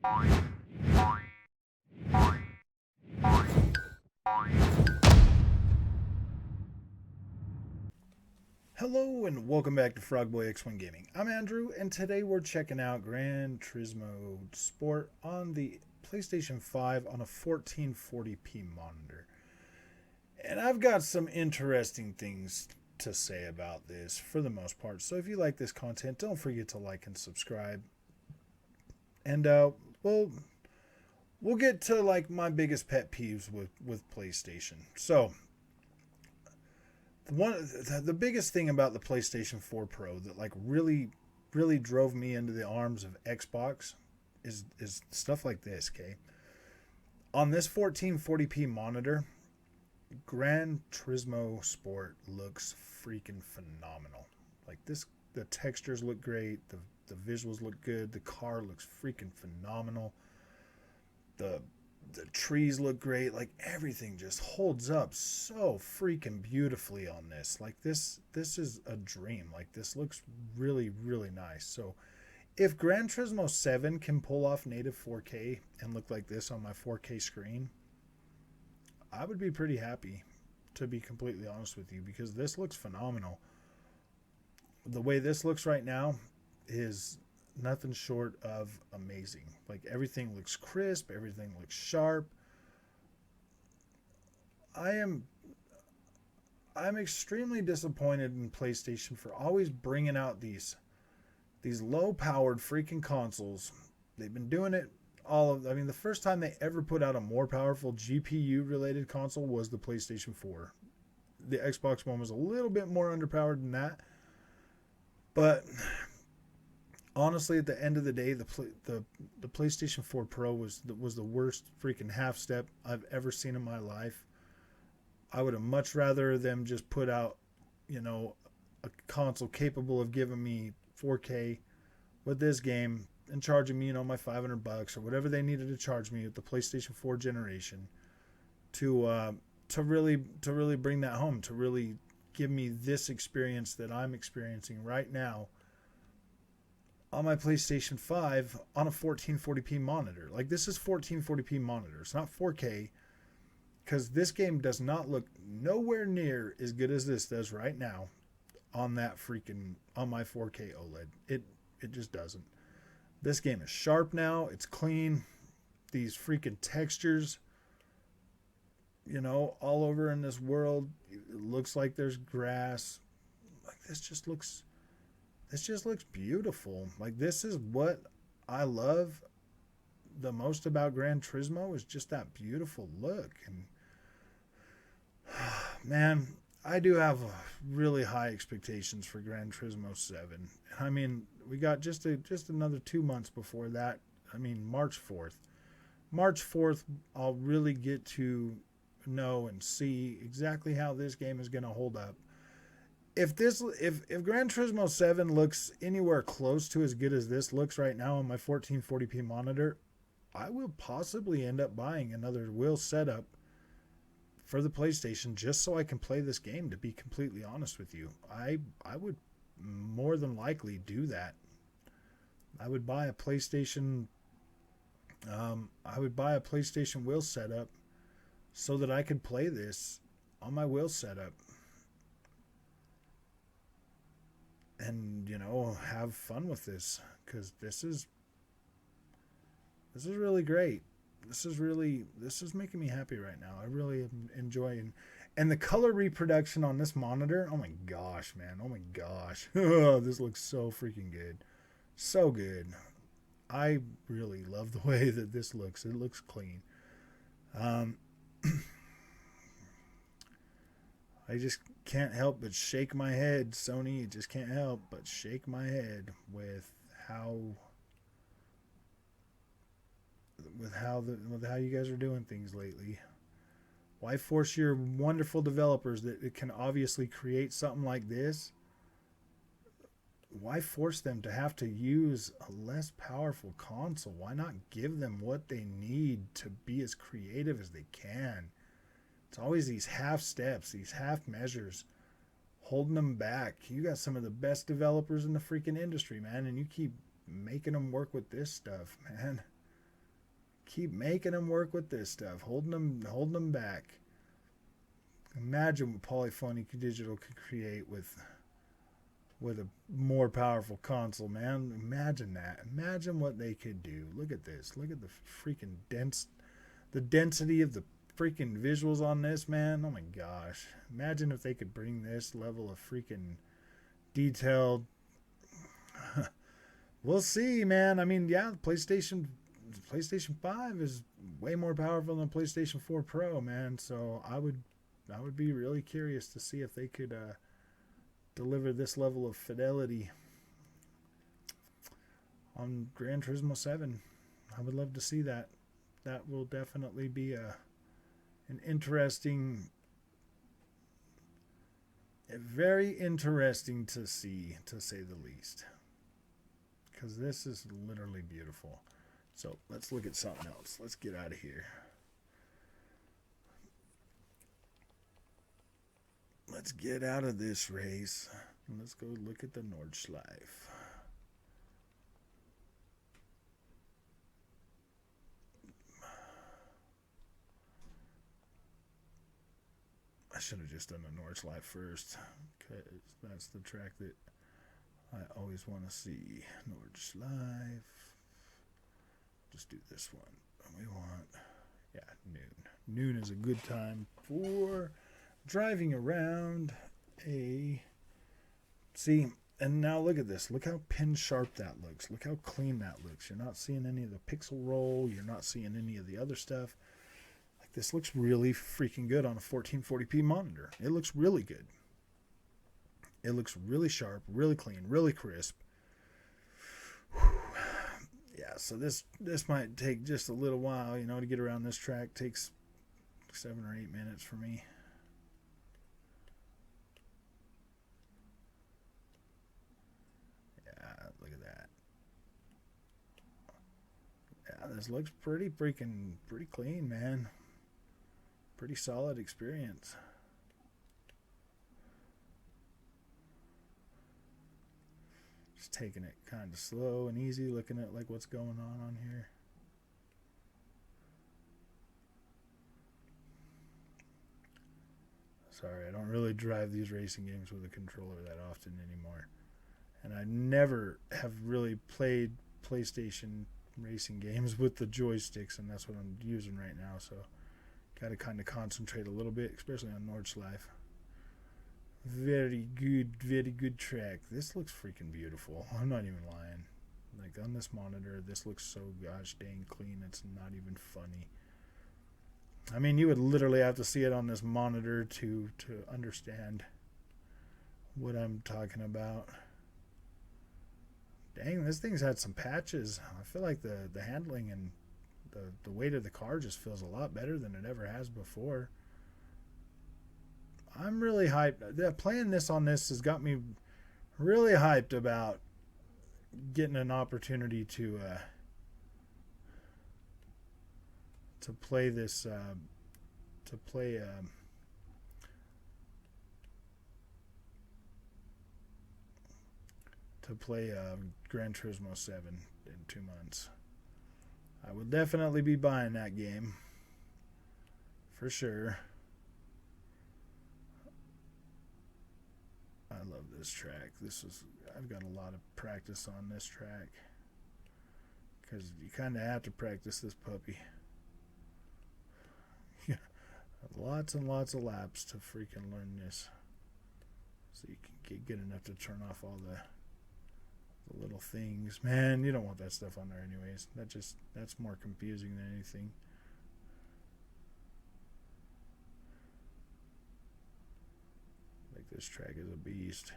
Hello and welcome back to Frogboy X1 Gaming. I'm Andrew, and today we're checking out Gran Turismo Sport on the PlayStation 5 on a 1440p monitor. And I've got some interesting things to say about this for the most part. So if you like this content, don't forget to like and subscribe. And we'll get to like my biggest pet peeves with PlayStation. So the biggest thing about the PlayStation 4 Pro that like really drove me into the arms of Xbox is stuff like this. Okay, on this 1440p monitor, Gran Turismo Sport looks freaking phenomenal. Like this, the textures look great, the visuals look good, the car looks freaking phenomenal. The trees look great. Like everything just holds up so freaking beautifully on this. Like this is a dream. Like this looks really nice. So if Gran Turismo 7 can pull off native 4K and look like this on my 4K screen, I would be pretty happy, to be completely honest with you, because this looks phenomenal. The way this looks right now is nothing short of amazing. Like everything looks crisp, everything looks sharp. I'm extremely disappointed in PlayStation for always bringing out these low powered freaking consoles. They've been doing it the first time they ever put out a more powerful GPU related console was the PlayStation 4. The Xbox One was a little bit more underpowered than that, but honestly, at the end of the day, the PlayStation 4 Pro was the worst freaking half step I've ever seen in my life. I would have much rather them just put out, a console capable of giving me 4K with this game and charging me, my $500 or whatever they needed to charge me with the PlayStation 4 generation to really bring that home, to really give me this experience that I'm experiencing right now on my PlayStation 5 on a 1440p monitor. Like this is 1440p monitor. It's not 4K, because this game does not look nowhere near as good as this does right now on my 4K OLED. It just doesn't. This game is sharp now. It's clean. These freaking textures, all over in this world. It looks like there's grass. Like this just looks beautiful. Like this is what I love the most about Gran Turismo, is just that beautiful look. And man, I do have really high expectations for Gran Turismo 7. I mean, we got just another 2 months before that. I mean, March 4th. March 4th, I'll really get to know and see exactly how this game is going to hold up. If Gran Turismo 7 looks anywhere close to as good as this looks right now on my 1440p monitor, I will possibly end up buying another wheel setup for the PlayStation just so I can play this game, to be completely honest with you. I would more than likely do that. I would buy a PlayStation wheel setup so that I could play this on my wheel setup and have fun with this, because this is really great. This is making me happy right now. I really am enjoying, and the color reproduction on this monitor, oh my gosh, man, oh my gosh. This looks so freaking good, so good. I really love the way that this looks. It looks clean. I just can't help but shake my head, Sony. Just can't help but shake my head with how you guys are doing things lately. Why force your wonderful developers that can obviously create something like this? Why force them to have to use a less powerful console? Why not give them what they need to be as creative as they can? It's always these half steps, these half measures, holding them back. You got some of the best developers in the freaking industry, man, and you keep making them work with this stuff, man. Keep making them work with this stuff, holding them back. Imagine what Polyphonic Digital could create with a more powerful console, man. Imagine that. Imagine what they could do. Look at this. Look at the freaking the density of the freaking visuals on this, man. Oh my gosh. Imagine if they could bring this level of freaking detailed. We'll see, man. I mean, yeah, PlayStation 5 is way more powerful than PlayStation 4 Pro, man. So I would be really curious to see if they could deliver this level of fidelity on Gran Turismo 7. I would love to see that. That will definitely be an interesting, very interesting to see, to say the least. Because this is literally beautiful. So let's look at something else. Let's get out of here. Let's get out of this race. Let's go look at the Nordschleife. I should have just done the Nordschleife first, because that's the track that I always want to see. Nordschleife. Just do this one. We want, yeah, noon. Noon is a good time for driving around a... See, and now look at this. Look how pin sharp that looks. Look how clean that looks. You're not seeing any of the pixel roll. You're not seeing any of the other stuff. Like, this looks really freaking good on a 1440p monitor. It looks really good. It looks really sharp, really clean, really crisp. Whew. Yeah, so this might take just a little while, you know, to get around this track. It takes 7 or 8 minutes for me. Yeah, look at that. Yeah, this looks pretty clean, man. Pretty solid experience. Just taking it kind of slow and easy, looking at like what's going on here. Sorry, I don't really drive these racing games with a controller that often anymore. And I never have really played PlayStation racing games with the joysticks, and that's what I'm using right now. So got to kind of concentrate a little bit, especially on Nordschleife. Very good track. This looks freaking beautiful. I'm not even lying. Like, on this monitor, this looks so gosh dang clean, it's not even funny. I mean, you would literally have to see it on this monitor to understand what I'm talking about. Dang, this thing's had some patches. I feel like the handling and the weight of the car just feels a lot better than it ever has before. I'm really hyped. Playing this on this has got me really hyped about getting an opportunity to play this to play Gran Turismo 7 in 2 months. I will definitely be buying that game for sure. I love this track. I've got a lot of practice on this track because you kind of have to practice this puppy. Lots and lots of laps to freaking learn this, so you can get good enough to turn off all the little things. Man, you don't want that stuff on there anyways. That's more confusing than anything. Like, this track is a beast.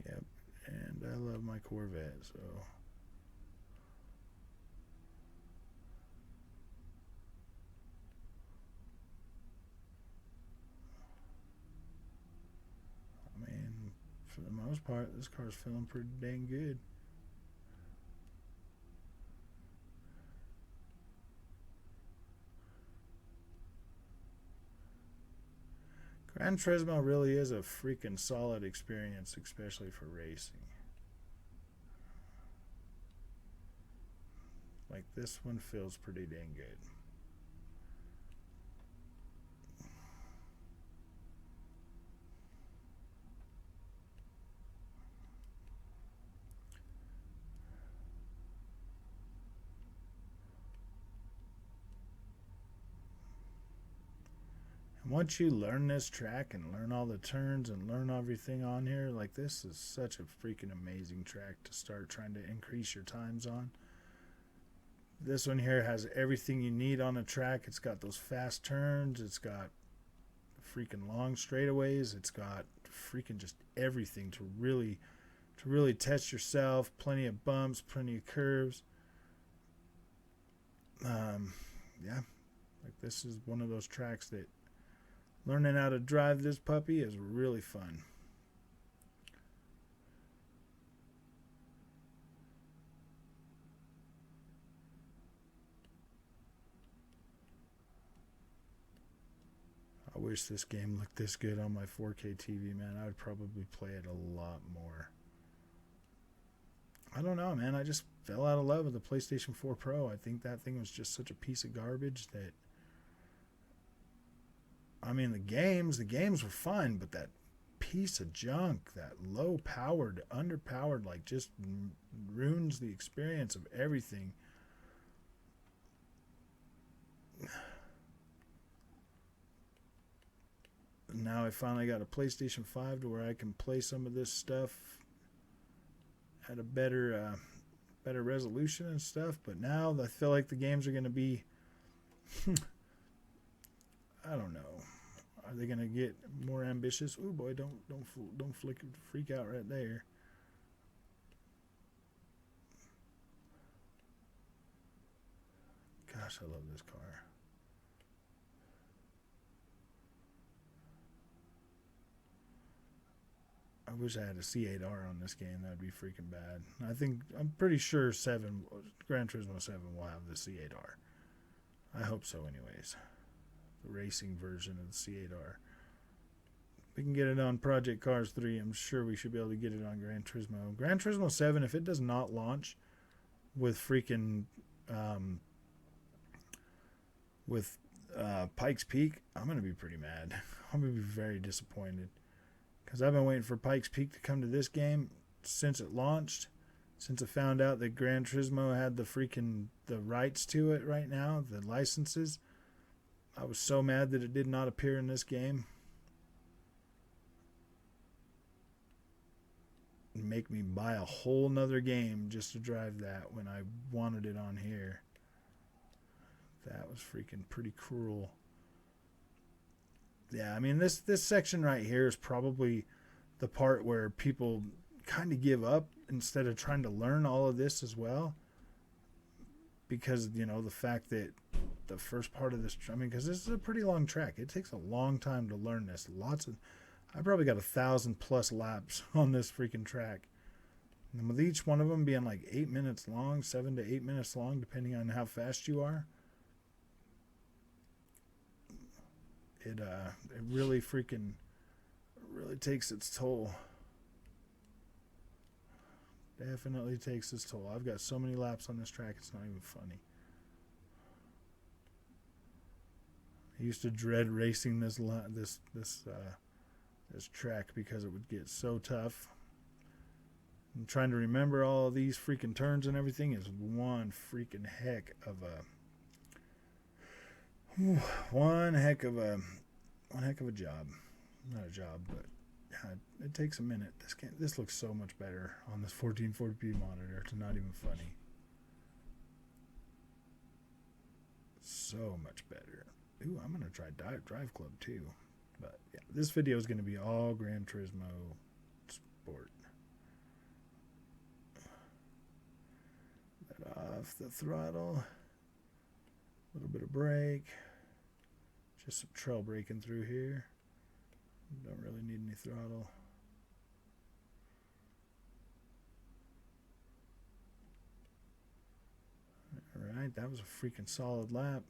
Yep, and I love my Corvette, so I mean, for the most part, this car's feeling pretty dang good. Gran Turismo really is a freaking solid experience, especially for racing. Like, this one feels pretty dang good. Once you learn this track and learn all the turns and learn everything on here, like, this is such a freaking amazing track to start trying to increase your times on. This one here has everything you need on a track. It's got those fast turns. It's got freaking long straightaways. It's got freaking just everything to really test yourself. Plenty of bumps, plenty of curves. Yeah, like, this is one of those tracks that learning how to drive this puppy is really fun. I wish this game looked this good on my 4K TV, man. I would probably play it a lot more. I don't know, man. I just fell out of love with the PlayStation 4 Pro. I think that thing was just such a piece of garbage that, I mean, the games were fun, but that piece of junk, that low-powered, underpowered, like, just ruins the experience of everything. Now I finally got a PlayStation 5 to where I can play some of this stuff at a better resolution and stuff. But now I feel like the games are going to be, I don't know. Are they going to get more ambitious? Oh boy, don't freak out right there. Gosh, I love this car. I wish I had a C8R on this game. That'd be freaking bad. I'm pretty sure Gran Turismo 7 will have the C8R. I hope so anyways. The racing version of the C8R. We can get it on Project Cars 3. I'm sure we should be able to get it on Gran Turismo. Gran Turismo 7, if it does not launch with freaking Pikes Peak, I'm going to be pretty mad. I'm going to be very disappointed. Because I've been waiting for Pikes Peak to come to this game since it launched. Since I found out that Gran Turismo had the rights to it right now, the licenses. I was so mad that it did not appear in this game. Make me buy a whole nother game just to drive that when I wanted it on here. That was freaking pretty cruel. Yeah, I mean, this section right here is probably the part where people kind of give up instead of trying to learn all of this as well. Because, you know, the fact that the first part of this, I mean, because this is a pretty long track. It takes a long time to learn this. I probably got 1,000+ laps on this freaking track. And with each one of them being like 8 minutes long, 7 to 8 minutes long, depending on how fast you are. It really takes its toll. Definitely takes its toll. I've got so many laps on this track, it's not even funny. I used to dread racing this track because it would get so tough. And trying to remember all of these freaking turns and everything is one heck of a job. Not a job, but it takes a minute. This looks so much better on this 1440p monitor. It's not even funny. So much better. Ooh, I'm gonna try Drive Club too. But yeah, this video is gonna be all Gran Turismo Sport. Let off the throttle. A little bit of brake. Just some trail braking through here. Don't really need any throttle. Alright, that was a freaking solid lap.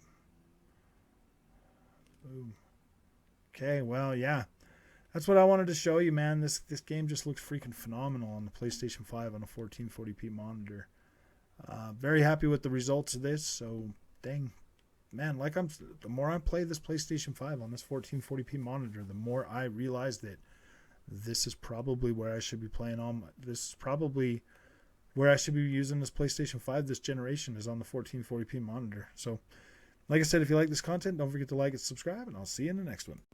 Boom. Okay, well, yeah. That's what I wanted to show you, man. This game just looks freaking phenomenal on the PlayStation 5 on a 1440p monitor. Very happy with the results of this. So, dang, man, the more I play this PlayStation 5 on this 1440p monitor, the more I realize that this is probably where I should be playing on. This is probably where I should be using this PlayStation 5 this generation, is on the 1440p monitor. So, like I said, if you like this content, don't forget to like and subscribe, and I'll see you in the next one.